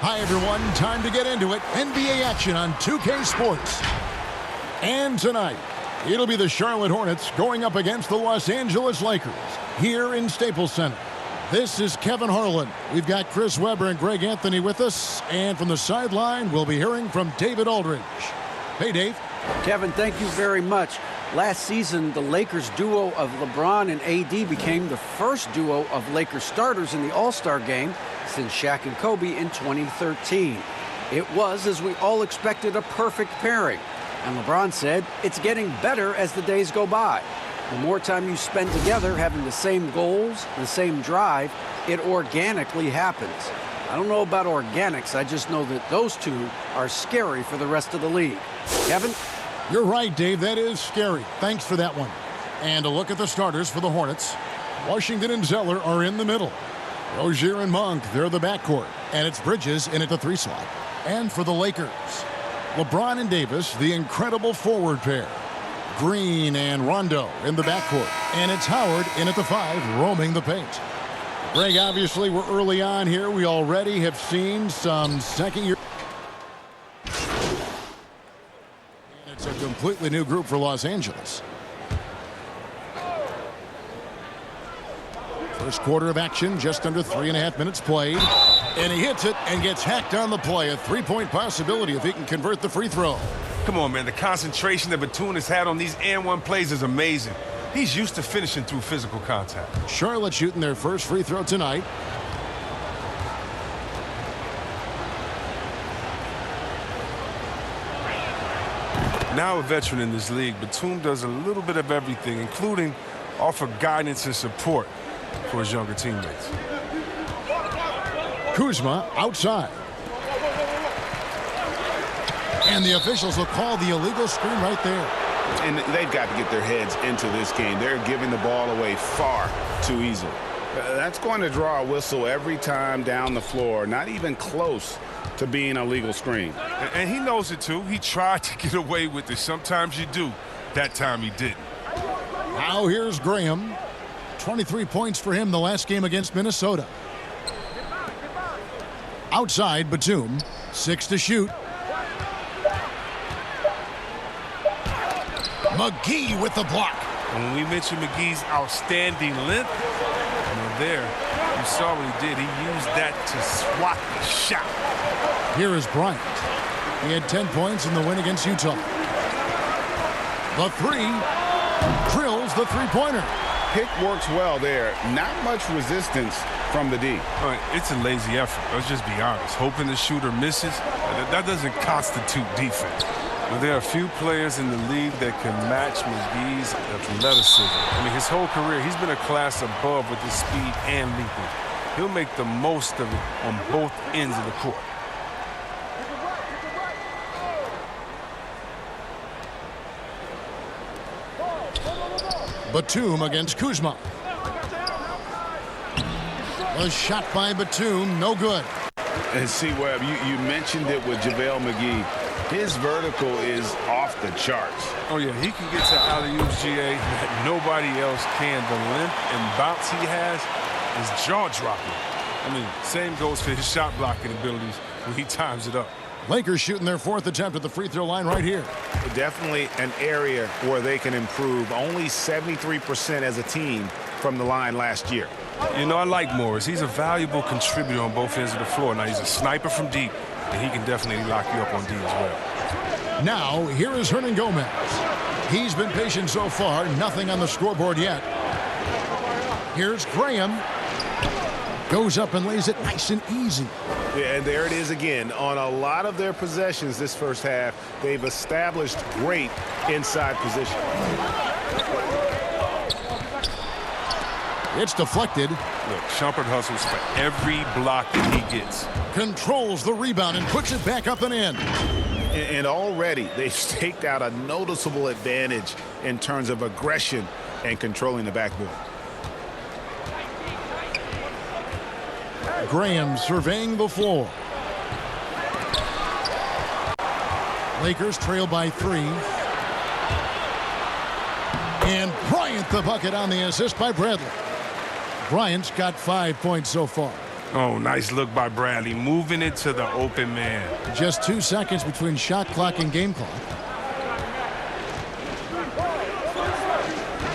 Hi, everyone. Time to get into it. NBA action on 2K Sports. And tonight, it'll be the Charlotte Hornets going up against the Los Angeles Lakers here in Staples Center. This is Kevin Harlan. We've got Chris Webber and Greg Anthony with us. And from the sideline, we'll be hearing from David Aldridge. Hey, Dave. Kevin, thank you very much. Last season, the Lakers duo of LeBron and AD became the first duo of Lakers starters in the All-Star game since Shaq and Kobe in 2013. It was, as we all expected, a perfect pairing. And LeBron said, it's getting better as the days go by. The more time you spend together having the same goals, the same drive, it organically happens. I don't know about organics, I just know that those two are scary for the rest of the league. Kevin? You're right, Dave. That is scary. Thanks for that one. And a look at the starters for the Hornets. Washington and Zeller are in the middle. Rozier and Monk, they're the backcourt. And it's Bridges in at the 3 slot. And for the Lakers, LeBron and Davis, the incredible forward pair. Green and Rondo in the backcourt. And it's Howard in at the 5, roaming the paint. Greg, obviously, we're early on here. We already have seen some second-year. It's a completely new group for Los Angeles. First quarter of action, just under 3.5 minutes played. And he hits it and gets hacked on the play. A 3-point possibility if he can convert the free throw. Come on, man. The concentration that Batum has had on these and-1 plays is amazing. He's used to finishing through physical contact. Charlotte shooting their first free throw tonight. Now a veteran in this league, Batum does a little bit of everything, including offer guidance and support for his younger teammates. Kuzma outside. And the officials will call the illegal screen right there. And they've got to get their heads into this game. They're giving the ball away far too easily. That's going to draw a whistle every time down the floor, not even close to being a legal screen. And he knows it, too. He tried to get away with it. Sometimes you do. That time he didn't. Now here's Graham. 23 points for him the last game against Minnesota. Outside, Batum. 6 to shoot. McGee with the block. And when we mentioned McGee's outstanding length, there, you saw what he did. He used that to swat the shot. Here is Bryant. He had 10 points in the win against Utah. The 3 drills the three-pointer. Pick works well there. Not much resistance from the D. All right, it's a lazy effort. Let's just be honest. Hoping the shooter misses, that doesn't constitute defense. But there are a few players in the league that can match McGee's athleticism. I mean, his whole career, he's been a class above with his speed and leaping. He'll make the most of it on both ends of the court. Batum against Kuzma. A shot by Batum, no good. And see, Webb, you mentioned it with JaVale McGee. His vertical is off the charts. Oh, yeah, he can get to alley-oops, GA, that nobody else can. The length and bounce he has is jaw-dropping. I mean, same goes for his shot-blocking abilities when he times it up. Lakers shooting their 4th attempt at the free throw line right here. Definitely an area where they can improve. Only 73% as a team from the line last year. You know, I like Morris. He's a valuable contributor on both ends of the floor. Now, he's a sniper from deep, and he can definitely lock you up on D as well. Now, here is Hernan Gomez. He's been patient so far. Nothing on the scoreboard yet. Here's Graham. Goes up and lays it nice and easy. Yeah, and there it is again. On a lot of their possessions this first half, they've established great inside position. It's deflected. Look, Shumpert hustles for every block that he gets. Controls the rebound and puts it back up and in. And already they've staked out a noticeable advantage in terms of aggression and controlling the backboard. Graham surveying the floor. Lakers trail by 3. And Bryant the bucket on the assist by Bradley. Bryant's got 5 points so far. Oh, nice look by Bradley, moving it to the open man. Just 2 seconds between shot clock and game clock.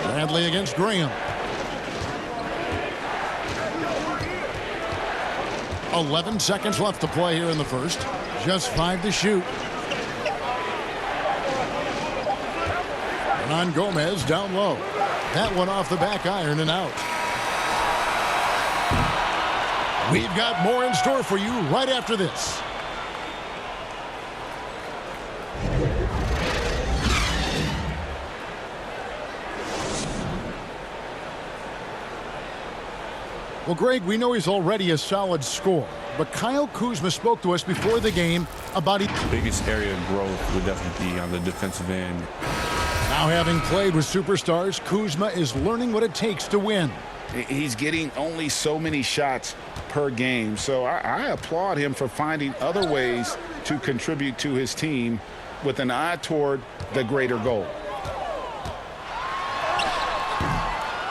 Bradley against Graham. 11 seconds left to play here in the first. Just 5 to shoot. And on Gomez down low. That one off the back iron and out. We've got more in store for you right after this. Well, Greg, we know he's already a solid scorer, but Kyle Kuzma spoke to us before the game about the biggest area of growth would definitely be on the defensive end. Now, having played with superstars, Kuzma is learning what it takes to win. He's getting only so many shots per game, so I applaud him for finding other ways to contribute to his team with an eye toward the greater goal.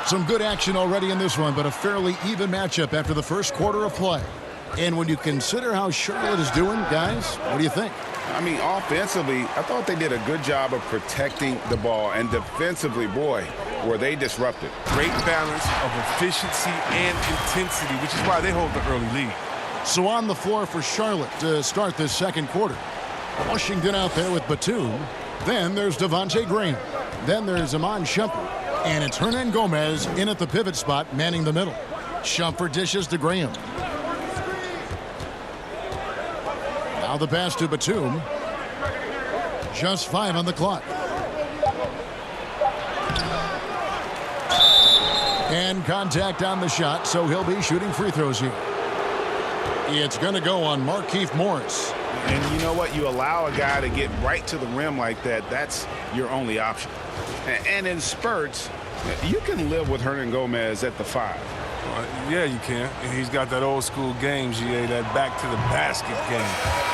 Some good action already in this one, but a fairly even matchup after the first quarter of play. And when you consider how Charlotte is doing, guys, what do you think? I mean, offensively, I thought they did a good job of protecting the ball. And defensively, boy, were they disruptive. Great balance of efficiency and intensity, which is why they hold the early lead. So on the floor for Charlotte to start this second quarter. Washington out there with Batum. Then there's Devontae Graham. Then there's Iman Shumpert. And it's Hernan Gomez in at the pivot spot, manning the middle. Shumpert dishes to Graham. Now the pass to Batum. Just 5 on the clock. And contact on the shot, so he'll be shooting free throws here. It's going to go on Markieff Morris. And you know what? You allow a guy to get right to the rim like that, that's your only option. And in spurts, you can live with Hernan Gomez at the 5. Yeah, you can. And he's got that old school game, GA, that back to the basket game.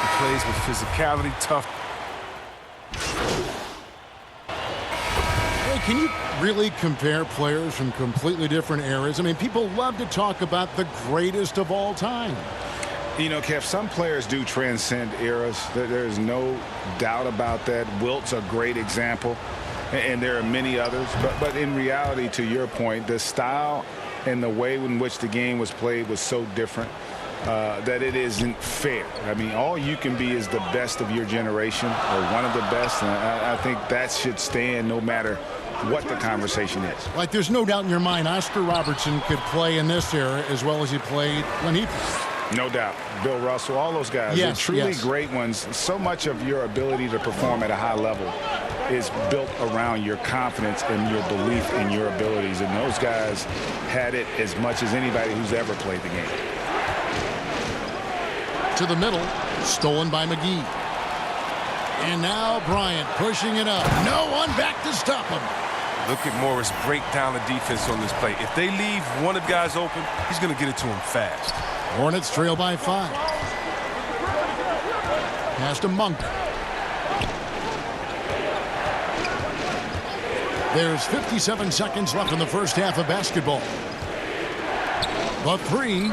He plays with physicality, tough. Hey, can you really compare players from completely different eras? I mean, people love to talk about the greatest of all time. You know, Kev, some players do transcend eras. There's no doubt about that. Wilt's a great example, and there are many others. But in reality, to your point, the style and the way in which the game was played was so different that it isn't fair. I mean, all you can be is the best of your generation or one of the best, and I think that should stand no matter what the conversation is. Like, there's no doubt in your mind Oscar Robertson could play in this era as well as he played when he played. No doubt. Bill Russell, all those guys. Yes, they're truly yes. great ones. So much of your ability to perform at a high level is built around your confidence and your belief in your abilities. And those guys had it as much as anybody who's ever played the game. To the middle, stolen by McGee. And now Bryant pushing it up. No one back to stop him. Look at Morris break down the defense on this play. If they leave one of the guys open, he's going to get it to him fast. Hornets trail by 5. Pass to Monk. There's 57 seconds left in the first half of basketball. The 3.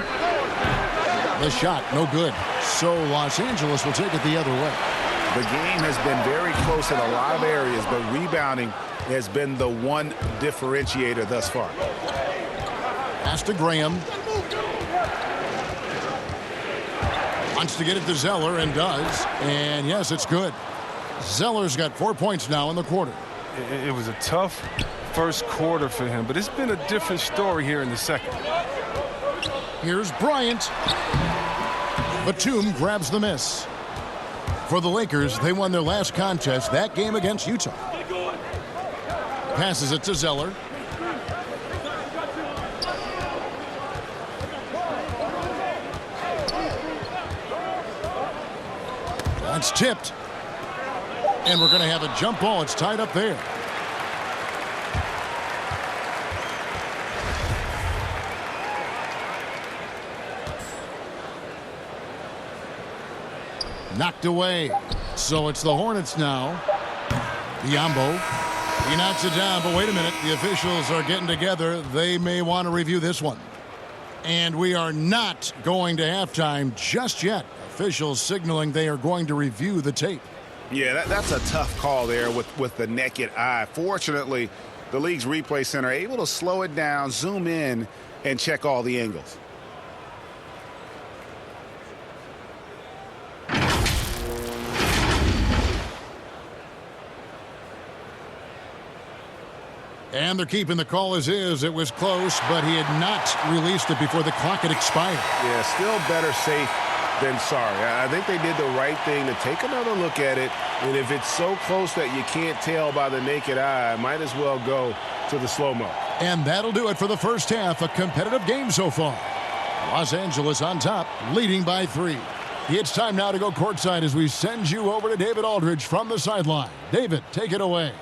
The shot, no good. So Los Angeles will take it the other way. The game has been very close in a lot of areas, but rebounding has been the one differentiator thus far. Pass to Graham. Wants to get it to Zeller and does. And yes, it's good. Zeller's got 4 points now in the quarter. It was a tough first quarter for him, but it's been a different story here in the second. Here's Bryant. Batum grabs the miss. For the Lakers, they won their last contest, that game against Utah. Passes it to Zeller. That's tipped. And we're going to have a jump ball. It's tied up there. Knocked away. So it's the Hornets now. Biombo. He knocks it down, but wait a minute. The officials are getting together. They may want to review this one. And we are not going to halftime just yet. Officials signaling they are going to review the tape. Yeah, that's a tough call there with the naked eye. Fortunately, the league's replay center able to slow it down, zoom in, and check all the angles. And they're keeping the call as is. It was close, but he had not released it before the clock had expired. Yeah, still better safe than sorry. I think they did the right thing to take another look at it. And if it's so close that you can't tell by the naked eye, might as well go to the slow-mo. And that'll do it for the first half. A competitive game so far. Los Angeles on top, leading by 3. It's time now to go courtside as we send you over to David Aldridge from the sideline. David, take it away.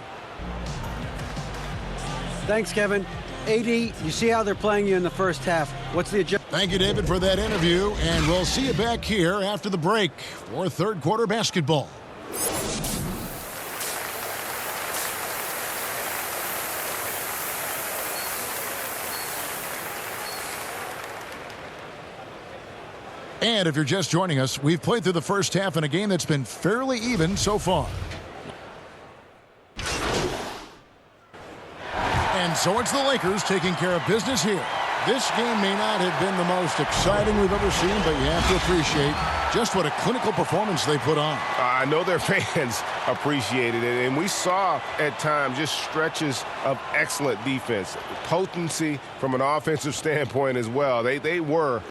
Thanks, Kevin. AD, you see how they're playing you in the first half. What's the adjustment? Thank you, David, for that interview. And we'll see you back here after the break for third quarter basketball. And if you're just joining us, we've played through the first half in a game that's been fairly even so far. And so it's the Lakers taking care of business here. This game may not have been the most exciting we've ever seen, but you have to appreciate just what a clinical performance they put on. I know their fans appreciated it, and we saw at times just stretches of excellent defense, potency from an offensive standpoint as well. They were